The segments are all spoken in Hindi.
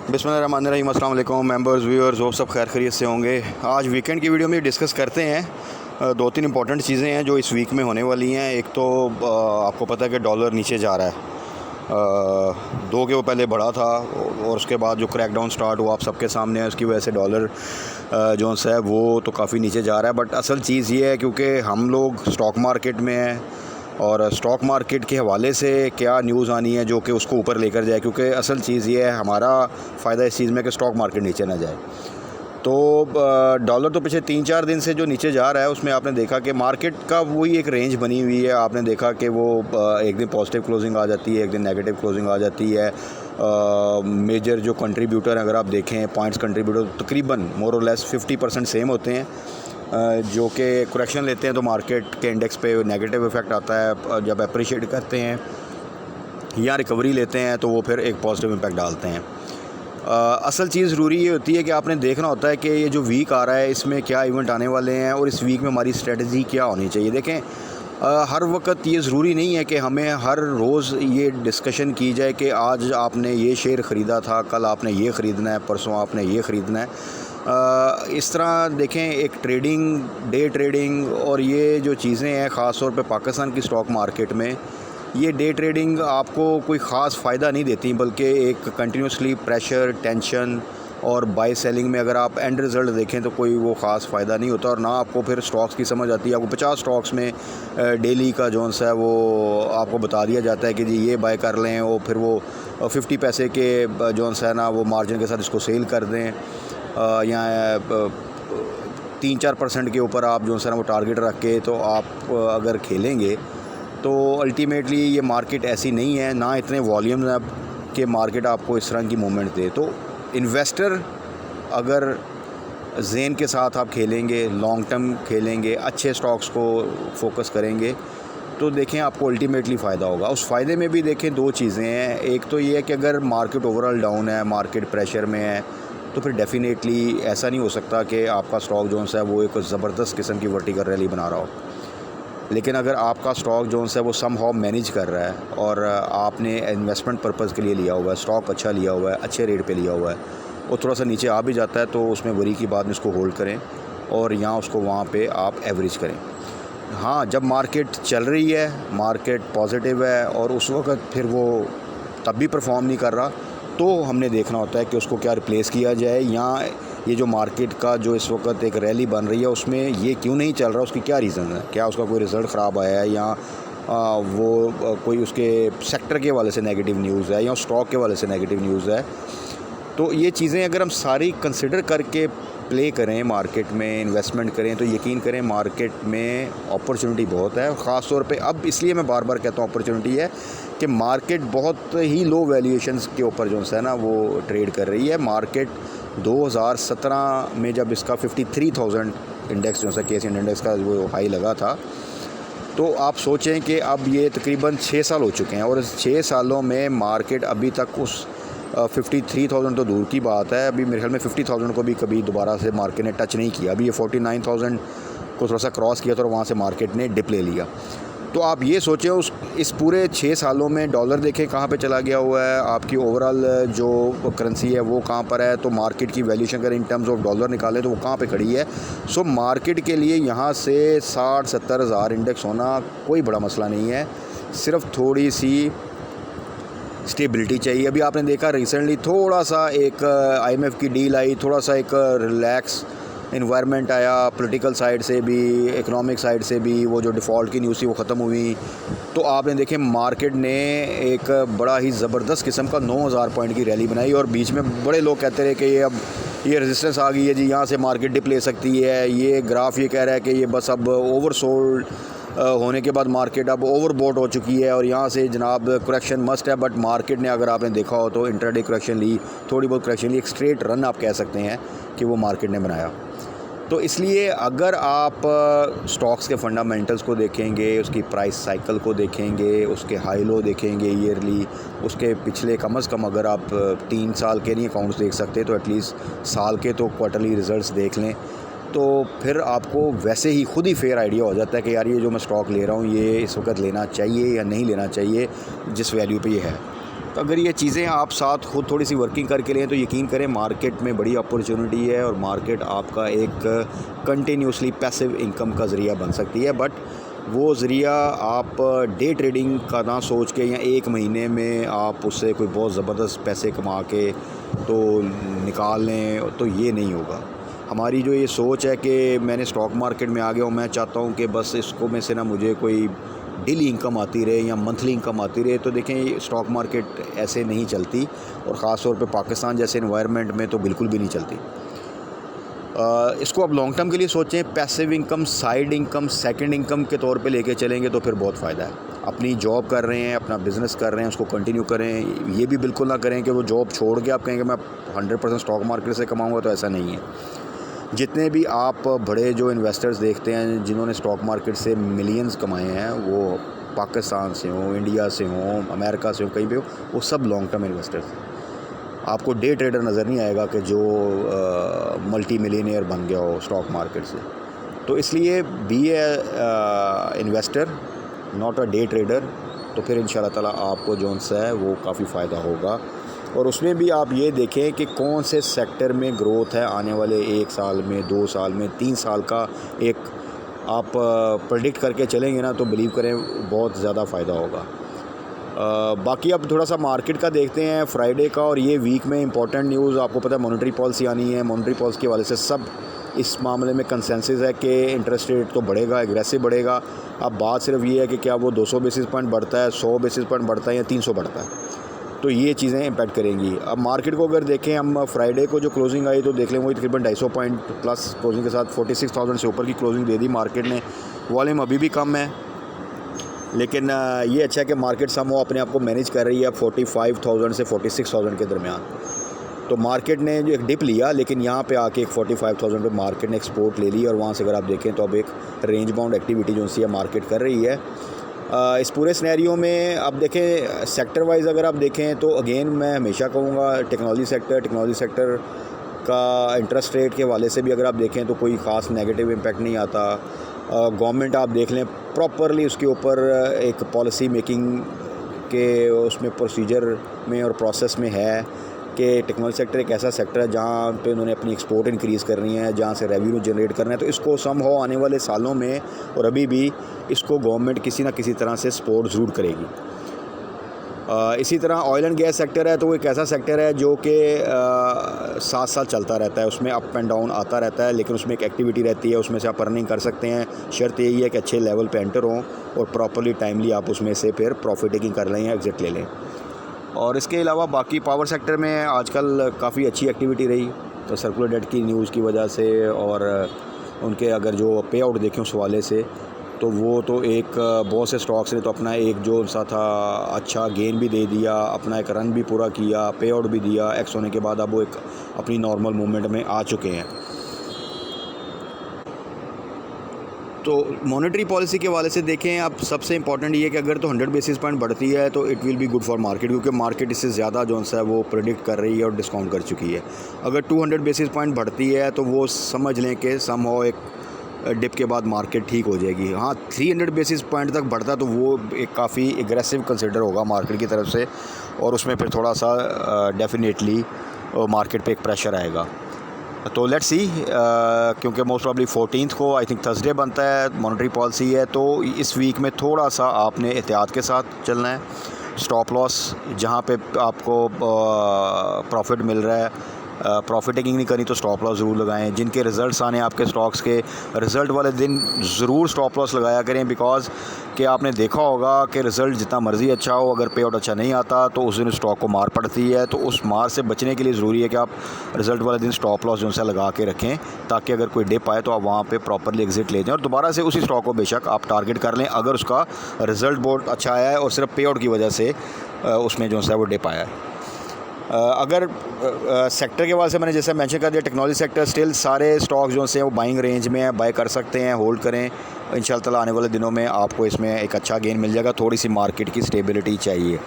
बिस्मिल्लाहिर्रहमानिर्रहीम। अस्सलाम वालेकुम मेंबर्स, व्यूअर्स, वो सब खैर खैरियत से होंगे। आज वीकेंड की वीडियो में डिस्कस करते हैं दो तीन इंपॉर्टेंट चीज़ें हैं जो इस वीक में होने वाली हैं। एक तो आपको पता है कि डॉलर नीचे जा रहा है। दो के वो पहले बढ़ा था और उसके बाद जो क्रैकडाउन स्टार्ट हुआ आप सबके सामने है, उसकी वजह से डॉलर जो है वो तो काफ़ी नीचे जा रहा है। बट असल चीज़ ये है क्योंकि हम लोग स्टॉक मार्केट में हैं और स्टॉक मार्केट के हवाले से क्या न्यूज़ आनी है जो कि उसको ऊपर लेकर जाए, क्योंकि असल चीज़ ये है हमारा फ़ायदा इस चीज़ में कि स्टॉक मार्केट नीचे ना जाए। तो डॉलर तो पिछले 3-4 दिन से जो नीचे जा रहा है उसमें आपने देखा कि मार्केट का वही एक रेंज बनी हुई है। आपने देखा कि वो एक दिन पॉजिटिव क्लोजिंग आ जाती है, एक दिन नेगेटिव क्लोजिंग आ जाती है। मेजर जो कंट्रीब्यूटर अगर आप देखें पॉइंट्स कंट्रीब्यूटर तकरीबन मोर और लेस 50% सेम होते हैं। जो कि करेक्शन लेते हैं तो मार्केट के इंडेक्स पे नेगेटिव इफ़ेक्ट आता है, जब अप्रिशिएट करते हैं या रिकवरी लेते हैं तो वो फिर एक पॉजिटिव इम्पैक्ट डालते हैं। असल चीज़ ज़रूरी ये होती है कि आपने देखना होता है कि ये जो वीक आ रहा है इसमें क्या इवेंट आने वाले हैं और इस वीक में हमारी स्ट्रेटजी क्या होनी चाहिए। देखें, हर वक्त ये ज़रूरी नहीं है कि हमें हर रोज़ ये डिस्कशन की जाए कि आज आपने ये शेयर ख़रीदा था, कल आपने ये ख़रीदना है, परसों आपने ये ख़रीदना है। इस तरह देखें, एक ट्रेडिंग, डे ट्रेडिंग और ये जो चीज़ें हैं ख़ास तौर पे पाकिस्तान की स्टॉक मार्केट में, ये डे ट्रेडिंग आपको कोई ख़ास फ़ायदा नहीं देती, बल्कि एक कंटिन्यूसली प्रेशर, टेंशन और बाय सेलिंग में अगर आप एंड रिज़ल्ट देखें तो कोई वो ख़ास फ़ायदा नहीं होता और ना आपको फिर स्टॉक्स की समझ आती है। आपको 50 स्टॉक्स में डेली का जोन सा है वो आपको बता दिया जाता है कि जी ये बाय कर लें, और फिर वो 50 पैसे के जोन सा है ना वो मार्जिन के साथ इसको सेल कर दें, या 3-4% के ऊपर आप जो है ना वो टारगेट रख के तो आप अगर खेलेंगे तो अल्टीमेटली ये मार्केट ऐसी नहीं है, ना इतने वॉल्यूम है कि मार्केट आपको इस तरह की मूवमेंट दे। तो इन्वेस्टर अगर ज़ेन के साथ आप खेलेंगे, लॉन्ग टर्म खेलेंगे, अच्छे स्टॉक्स को फोकस करेंगे तो देखें आपको अल्टीमेटली फ़ायदा होगा। उस फ़ायदे में भी देखें दो चीज़ें हैं। एक तो ये है कि अगर मार्केट ओवरऑल डाउन है, मार्केट प्रेशर में है, तो फिर डेफ़िनेटली ऐसा नहीं हो सकता कि आपका स्टॉक जोन है वो एक ज़बरदस्त किस्म की वर्टिकल रैली बना रहा हो। लेकिन अगर आपका स्टॉक जोन है वो समहाउ मैनेज कर रहा है और आपने इन्वेस्टमेंट पर्पज़ के लिए लिया हुआ है, स्टॉक अच्छा लिया हुआ है, अच्छे रेट पे लिया हुआ है, और थोड़ा सा नीचे आ भी जाता है तो उसमें वरी की बात में उसको होल्ड करें और यहाँ उसको वहाँ पे आप एवरेज करें। हाँ, जब मार्केट चल रही है, मार्केट पॉजिटिव है और उस वक्त फिर वो तब भी परफॉर्म नहीं कर रहा, तो हमने देखना होता है कि उसको क्या रिप्लेस किया जाए, या ये जो मार्केट का जो इस वक्त एक रैली बन रही है उसमें ये क्यों नहीं चल रहा, उसकी क्या रीज़न है। क्या उसका कोई रिज़ल्ट ख़राब आया है, या वो कोई उसके सेक्टर के हवाले से नेगेटिव न्यूज़ है, या स्टॉक के हवाले से नेगेटिव न्यूज़ है। तो ये चीज़ें अगर हम सारी कंसिडर करके प्ले करें, मार्केट में इन्वेस्टमेंट करें, तो यकीन करें मार्केट में अपॉर्चुनिटी बहुत है। और ख़ास तौर पे अब इसलिए मैं बार बार कहता हूँ अपॉर्चुनिटी है कि मार्केट बहुत ही लो वैल्यूएशंस के ऊपर जो है ना वो ट्रेड कर रही है। मार्केट 2017 में जब इसका 53,000 इंडेक्स जो है केस इंडेक्स का वो हाई लगा था, तो आप सोचें कि अब ये तकरीबन 6 साल हो चुके हैं और इस 6 सालों में मार्केट अभी तक उस 53,000 तो दूर की बात है, अभी मेरे ख्याल में 50,000 को भी कभी दोबारा से मार्केट ने टच नहीं किया। अभी ये 49,000 को थोड़ा सा क्रॉस किया था और वहाँ से मार्केट ने डिप ले लिया। तो आप ये सोचें इस पूरे 6 सालों में डॉलर देखें कहाँ पे चला गया हुआ है, आपकी ओवरऑल जो करेंसी है वो कहाँ पर है, तो मार्केट की वैल्यूएशन अगर इन टर्म्स ऑफ डॉलर निकालें तो वो कहाँ पे खड़ी है। सो मार्केट के लिए यहाँ से 60-70 हज़ार इंडेक्स होना कोई बड़ा मसला नहीं है, सिर्फ थोड़ी सी स्टेबिलिटी चाहिए। अभी आपने देखा रिसेंटली थोड़ा सा एक IMF की डील आई, थोड़ा सा एक रिलैक्स इन्वायरमेंट आया, पॉलिटिकल साइड से भी, इकोनॉमिक साइड से भी, वो जो डिफ़ॉल्ट की न्यूज़ थी वो ख़त्म हुई, तो आपने देखे मार्केट ने एक बड़ा ही ज़बरदस्त किस्म का 9,000 पॉइंट की रैली बनाई। और बीच में बड़े लोग कहते रहे कि ये अब ये रेजिस्टेंस आ गई है जी, यहाँ से मार्केट डिप ले सकती है। ये ग्राफ ये कह रहा है कि ये बस अब ओवरसोल्ड होने के बाद मार्केट अब ओवरबॉट हो चुकी है और यहाँ से जनाब करेक्शन मस्ट है। बट मार्केट ने अगर आपने देखा हो तो इंट्राडे करेक्शन ली, थोड़ी बहुत करेक्शन ली, एक स्ट्रेट रन आप कह सकते हैं कि वो मार्केट ने बनाया। तो इसलिए अगर आप स्टॉक्स के फंडामेंटल्स को देखेंगे, उसकी प्राइस साइकिल को देखेंगे, उसके हाई लो देखेंगे ईयरली, उसके पिछले कम से कम अगर आप 3 साल के नहीं अकाउंट्स देख सकते तो एटलीस्ट साल के तो क्वार्टरली रिज़ल्ट्स देख लें, तो फिर आपको वैसे ही खुद ही फेयर आइडिया हो जाता है कि यार ये जो मैं स्टॉक ले रहा हूँ ये इस वक्त लेना चाहिए या नहीं लेना चाहिए जिस वैल्यू पे ये है। तो अगर ये चीज़ें आप साथ खुद थोड़ी सी वर्किंग करके लें तो यकीन करें मार्केट में बड़ी अपॉर्चुनिटी है और मार्केट आपका एक कंटिन्यूसली पैसिव इनकम का ज़रिया बन सकती है। बट वो ज़रिया आप डे ट्रेडिंग का ना सोच के या एक महीने में आप उससे कोई बहुत ज़बरदस्त पैसे कमा के तो निकाल लें, तो ये नहीं होगा। हमारी जो ये सोच है कि मैंने स्टॉक मार्केट में आ गया हूँ, मैं चाहता हूँ कि बस इसको में से ना मुझे कोई डेली इनकम आती रहे या मंथली इनकम आती रहे, तो देखें स्टॉक मार्केट ऐसे नहीं चलती और ख़ास तौर पे पाकिस्तान जैसे एनवायरनमेंट में तो बिल्कुल भी नहीं चलती। इसको आप लॉन्ग टर्म के लिए सोचें, passive income, side income, second income के तौर पे लेके चलेंगे तो फिर बहुत फ़ायदा है। अपनी जॉब कर रहे हैं, अपना बिज़नेस कर रहे हैं, उसको कंटिन्यू करें। ये भी बिल्कुल ना करें कि वो जॉब छोड़ के आप कहेंगे मैं 100% स्टॉक मार्केट से कमाऊँगा, तो ऐसा नहीं है। जितने भी आप बड़े जो इन्वेस्टर्स देखते हैं जिन्होंने स्टॉक मार्केट से मिलियंस कमाए हैं, वो पाकिस्तान से हों, इंडिया से हों, अमेरिका से हों, कहीं पे हो, वो सब लॉन्ग टर्म इन्वेस्टर्स हैं। आपको डे ट्रेडर नज़र नहीं आएगा कि जो मल्टी मिलियनियर बन गया हो स्टॉक मार्केट से। तो इसलिए be a investor, not a day trader, तो फिर इंशाल्लाह ताला आपको जोन सा है वो काफ़ी फ़ायदा होगा। और उसमें भी आप ये देखें कि कौन से सेक्टर में ग्रोथ है आने वाले 1 साल में, 2 साल में, 3 साल का एक आप प्रेडिक्ट करके चलेंगे ना, तो बिलीव करें बहुत ज़्यादा फ़ायदा होगा। बाकी अब थोड़ा सा मार्केट का देखते हैं फ्राइडे का, और ये वीक में इंपॉर्टेंट न्यूज़ आपको पता है मॉनेटरी पॉलिसी आनी है। मॉनेटरी पॉलिसी के हवाले से सब इस मामले में कंसेंसस है कि इंटरेस्ट रेट तो बढ़ेगा, एग्रेसिव बढ़ेगा। अब बात सिर्फ ये है कि क्या वो 200 बेसिस पॉइंट बढ़ता है, 100 बेसिस पॉइंट बढ़ता है या 300 बढ़ता है, तो ये चीज़ें इम्पैक्ट करेंगी। अब मार्केट को अगर देखें हम, फ्राइडे को जो क्लोजिंग आई तो देख लें वही तकरीबन 250 पॉइंट प्लस क्लोजिंग के साथ 46,000 से ऊपर की क्लोजिंग दे दी मार्केट ने। वॉल्यूम अभी भी कम है, लेकिन ये अच्छा है कि मार्केट समहाउ अपने आप को मैनेज कर रही है 45,000 से 46,000 के दरमियान। तो मार्केट ने जो एक डिप लिया, लेकिन यहाँ पे आके एक 45,000 पे मार्केट ने एक्सपोर्ट ले ली, और वहाँ से अगर आप देखें तो अब एक रेंज बाउंड एक्टिविटी जो सी है मार्केट कर रही है। इस पूरे सिनेरियो में अब देखें सेक्टर वाइज़ अगर आप देखें तो अगेन मैं हमेशा कहूँगा टेक्नोलॉजी सेक्टर का इंटरेस्ट रेट के हवाले से भी अगर आप देखें तो कोई ख़ास नेगेटिव इम्पैक्ट नहीं आता। गवर्नमेंट आप देख लें प्रॉपरली उसके ऊपर एक पॉलिसी मेकिंग के उसमें प्रोसीजर में और प्रोसेस में है कि टेक्नोलॉजी सेक्टर एक ऐसा सेक्टर है जहाँ पे उन्होंने अपनी एक्सपोर्ट इंक्रीज़ करनी है, जहाँ से रेवेन्यू जनरेट करना है। तो इसको समहाउ आने वाले सालों में और अभी भी इसको गवर्नमेंट किसी ना किसी तरह से सपोर्ट ज़रूर करेगी। इसी तरह ऑयल एंड गैस सेक्टर है तो वो एक ऐसा सेक्टर है जो कि साथ साथ चलता रहता है, उसमें अप एंड डाउन आता रहता है, लेकिन उसमें एक एक्टिविटी रहती है, उसमें से आप अर्निंग कर सकते हैं। शर्त यही है कि अच्छे लेवल पे एंटर हों और प्रॉपर्ली टाइमली आप उसमें से फिर प्रॉफिट टेकिंग कर लें या एग्ज़िट ले लें। और इसके अलावा बाकी पावर सेक्टर में आजकल काफ़ी अच्छी एक्टिविटी रही, तो सर्कुलर डेट की न्यूज़ की वजह से और उनके अगर जो पे आउट देखें उस हवाले से, तो वो तो एक बहुत से स्टॉक्स ने तो अपना एक जो सा था अच्छा गेन भी दे दिया, अपना एक रन भी पूरा किया, पे आउट भी दिया एक्स होने के बाद, अब वो एक अपनी नॉर्मल मूवमेंट में आ चुके हैं। तो मॉनेटरी पॉलिसी के हवाले से देखें, अब सबसे इंपॉर्टेंट ये है कि अगर तो 100 बेसिस पॉइंट बढ़ती है तो it will be good for market, क्योंकि मार्केट इससे ज़्यादा जो है वो प्रेडिक्ट कर रही है और डिस्काउंट कर चुकी है। अगर 200 बेसिस पॉइंट बढ़ती है तो वो समझ लें कि समहाउ एक डिप के बाद मार्केट ठीक हो जाएगी। हाँ, 300 बेसिस पॉइंट तक बढ़ता तो वो एक काफ़ी एग्रेसिव कंसिडर होगा मार्केट की तरफ से, और उसमें फिर थोड़ा सा डेफिनेटली मार्केट पे एक प्रेशर आएगा। तो लेट्स सी, क्योंकि मोस्ट प्रॉब्ली 14 को आई थिंक थर्सडे बनता है, मॉनेटरी पॉलिसी है, तो इस वीक में थोड़ा सा आपने एहतियात के साथ चलना है। स्टॉप लॉस जहाँ पे आपको प्रॉफिट मिल रहा है, प्रॉफिट टेकिंग नहीं करनी तो स्टॉप लॉस ज़रूर लगाएं। जिनके रिज़ल्ट्स आने आपके स्टॉक्स के, रिज़ल्ट वाले दिन ज़रूर स्टॉप लॉस लगाया करें, बिकॉज़ कि आपने देखा होगा कि रिज़ल्ट जितना मर्ज़ी अच्छा हो, अगर पे आउट अच्छा नहीं आता तो उस दिन स्टॉक को मार पड़ती है। तो उस मार से बचने के लिए ज़रूरी है कि आप रिज़ल्ट वाले दिन स्टॉप लॉस जो है लगा के रखें, ताकि अगर कोई डिप आए तो आप वहाँ पे प्रॉपरली एग्ज़िट ले जाएं और दोबारा से उसी स्टॉक को बेशक आप टारगेट कर लें अगर उसका रिज़ल्ट बहुत अच्छा आया है और सिर्फ पे आउट की वजह से उसमें जो है वो डिप आया है। अगर सेक्टर के हवाले से मैंने जैसे मेंशन कर दिया, टेक्नोलॉजी सेक्टर स्टिल सारे स्टॉक्स जो हैं वो बाइंग रेंज में है, बाय कर सकते हैं, होल्ड करें। इंशाल्लाह ताला आने वाले दिनों में आपको इसमें एक अच्छा गेन मिल जाएगा। थोड़ी सी मार्केट की स्टेबिलिटी चाहिए।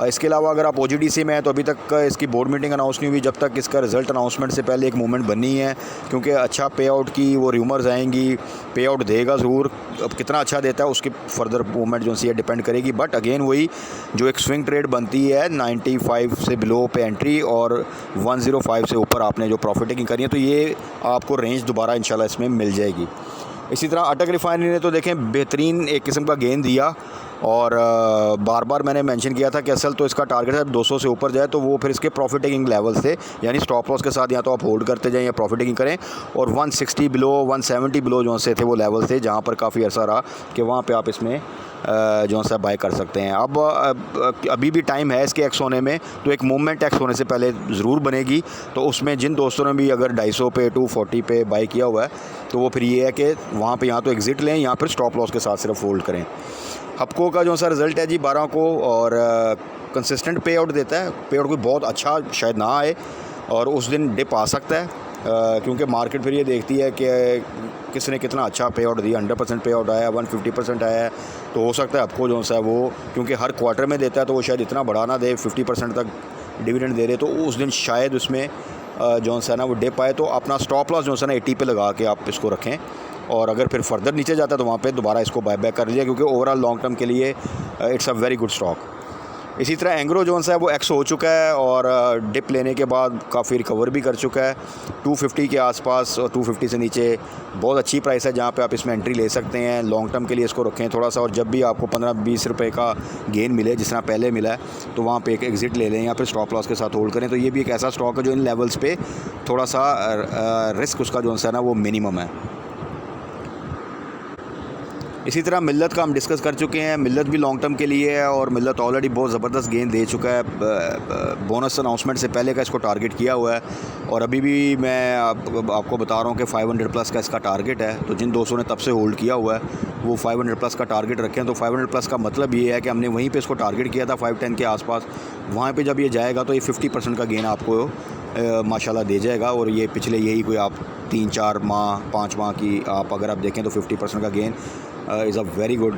इसके अलावा अगर आप OGDC में हैं तो अभी तक इसकी बोर्ड मीटिंग अनाउंस नहीं हुई, जब तक इसका रिज़ल्ट अनाउंसमेंट से पहले एक मूवमेंट बननी है, क्योंकि अच्छा पे आउट की वो रूमर्स आएंगी, पे आउट देगा ज़रूर, अब कितना अच्छा देता है उसकी फर्दर मूवमेंट जो सी है डिपेंड करेगी। बट अगेन वही जो एक स्विंग ट्रेड बनती है 95 से बिलो पे एंट्री और 105 से ऊपर आपने जो प्रॉफिट टेकिंग करी है, तो ये आपको रेंज दोबारा इंशाल्लाह इसमें मिल जाएगी। इसी तरह अटक रिफाइनरी ने तो देखें बेहतरीन एक किस्म का गेन दिया, और बार बार मैंने मेंशन किया था कि असल तो इसका टारगेट है 200 से ऊपर जाए, तो वो फिर इसके प्रॉफिट टेकिंग लेवल्स थे, यानी स्टॉप लॉस के साथ या तो आप होल्ड करते जाएं या प्रॉफिट टेकिंग करें। और 160 बिलो 170 बिलो जो से थे वो लेवल थे जहाँ पर काफ़ी अर्सा रहा कि वहाँ पे आप इसमें जो सा बाय कर सकते हैं। अब अभी भी टाइम है इसके एक्स होने में, तो एक मूवमेंट एक्स होने से पहले ज़रूर बनेगी। तो उसमें जिन दोस्तों ने भी अगर 250 पे 240 पे बाय किया हुआ है, तो वो फिर ये है कि वहाँ पे या तो एग्ज़िट लें या फिर स्टॉप लॉस के साथ सिर्फ होल्ड करें। हपको का जो सा रिज़ल्ट है जी 12 को, और कंसिस्टेंट पे आउट देता है, पे आउट कोई बहुत अच्छा शायद ना आए और उस दिन डिप आ सकता है, क्योंकि मार्केट फिर ये देखती है कि किसने कितना अच्छा पे आउट दिया। 100% पे आउट आया, 150% आया है, तो हो सकता है आपको जो सा वो, क्योंकि हर क्वार्टर में देता है तो वो शायद इतना बढ़ा ना दे, 50% तक डिविडेंड दे रहे, तो उस दिन शायद उसमें जो सा ना वो डिप आए। तो अपना स्टॉप लॉस जो सा ना 80 पे लगा के आप इसको रखें, और अगर फिर फर्दर नीचे जाता है तो वहाँ पे दोबारा इसको बाय बैक कर लीजिए, क्योंकि ओवरऑल लॉन्ग टर्म के लिए it's a very good stock. इसी तरह एंग्रो जोन्स है वो एक्स हो चुका है और डिप लेने के बाद काफ़ी रिकवर भी कर चुका है 250 के आसपास, और 250 से नीचे बहुत अच्छी प्राइस है जहाँ पे आप इसमें एंट्री ले सकते हैं। लॉन्ग टर्म के लिए इसको रखें थोड़ा सा, और जब भी आपको 15-20 रुपये का गेन मिले जिस तरह पहले मिला है, तो वहाँ पे एक एग्ज़िट ले लें या फिर स्टॉप लॉस के साथ होल्ड करें। तो ये भी एक ऐसा स्टॉक है जो इन लेवल्स पे थोड़ा सा रिस्क उसका जो है ना वो मिनिमम है। इसी तरह मिल्लत का हम डिस्कस कर चुके हैं। मिल्लत भी लॉन्ग टर्म के लिए है और मिल्लत ऑलरेडी बहुत ज़बरदस्त गेन दे चुका है। बोनस अनाउंसमेंट से पहले का इसको टारगेट किया हुआ है, और अभी भी मैं आपको बता रहा हूँ कि 500 प्लस का इसका टारगेट है। तो जिन दोस्तों ने तब से होल्ड किया हुआ है वो 500 प्लस का टारगेट रखें। तो 500 प्लस का मतलब ये है कि हमने वहीं पर इसको टारगेट किया था 510 के आसपास। वहाँ पर जब ये जाएगा तो ये 50% का गेन आपको माशाल्लाह दे जाएगा। और ये पिछले यही कोई आप 3-4 माह 5 माह की आप अगर आप देखें तो 50% का gain is a very good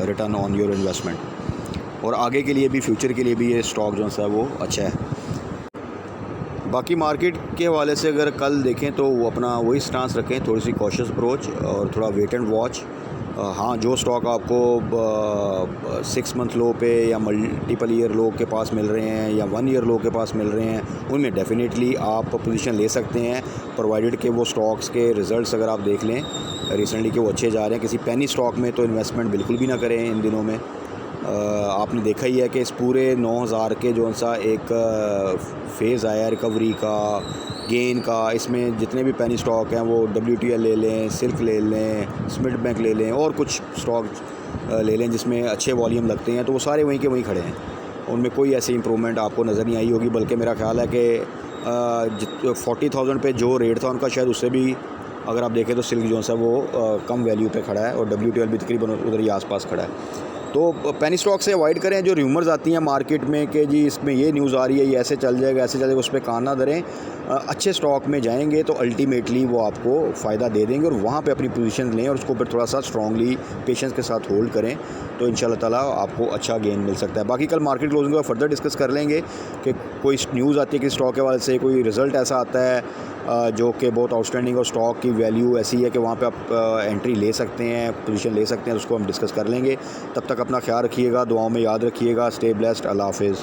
return on your investment. और आगे के लिए भी, फ्यूचर के लिए भी ये स्टॉक जो है वो अच्छा है। बाकी मार्केट के हवाले से अगर कल देखें तो वो अपना वही स्टांस रखें, थोड़ी सी कॉशियस अप्रोच और थोड़ा वेट एंड वॉच। हाँ, जो स्टॉक आपको 6 मंथ लो पे या मल्टीपल ईयर लो के पास मिल रहे हैं या 1 ईयर लो के पास मिल रहे हैं, उनमें डेफिनेटली आप पोजीशन ले सकते हैं, प्रोवाइडेड कि वो स्टॉक्स के रिज़ल्ट्स अगर आप देख लें रिसेंटली कि वो अच्छे जा रहे हैं। किसी पेनी स्टॉक में तो इन्वेस्टमेंट बिल्कुल भी ना करें इन दिनों में। आपने देखा ही है कि इस पूरे 9000 के जो सा एक फ़ेज़ आया रिकवरी का, गेन का, इसमें जितने भी पेनी स्टॉक हैं वो WTL ले लें, सिल्क ले लें, स्मिथ बैंक ले लें, और कुछ स्टॉक ले लें जिसमें अच्छे वॉल्यूम लगते हैं, तो वो सारे वहीं के वहीं खड़े हैं। उनमें कोई ऐसी इंप्रूवमेंट आपको नज़र नहीं आई होगी, बल्कि मेरा ख्याल है कि 40,000 पे जो रेट था उनका शायद उससे भी अगर आप देखें तो सिल्क जो है वो कम वैल्यू पे खड़ा है, और WTL भी तकरीबन उधर ही आसपास खड़ा है। तो पेनी स्टॉक से अवॉइड करें। जो र्यूमर्स आती हैं मार्केट में कि जी इसमें ये न्यूज़ आ रही है, ये ऐसे चल जाएगा, ऐसे चलेगा, उस पर कान ना धरें। अच्छे स्टॉक में जाएंगे तो अल्टीमेटली वो आपको फ़ायदा दे देंगे, और वहाँ पे अपनी पोजीशन लें और उसको फिर थोड़ा सा स्ट्रांगली पेशेंस के साथ होल्ड करें, तो इंशाल्लाह ताला आपको अच्छा गेन मिल सकता है। बाकी कल मार्केट क्लोजिंग को फर्दर डिस्कस कर लेंगे कि कोई न्यूज़ आती है कि स्टॉक के वाले से कोई रिज़ल्ट ऐसा आता है जो कि बहुत आउटस्टैंडिंग और स्टॉक की वैल्यू ऐसी है कि वहाँ पे आप एंट्री ले सकते हैं, पोजीशन ले सकते हैं, उसको हम डिस्कस कर लेंगे। तब तक अपना ख्याल रखिएगा, दुआओं में याद रखिएगा। स्टे ब्लेस्ड, अल्लाह हाफ़िज़।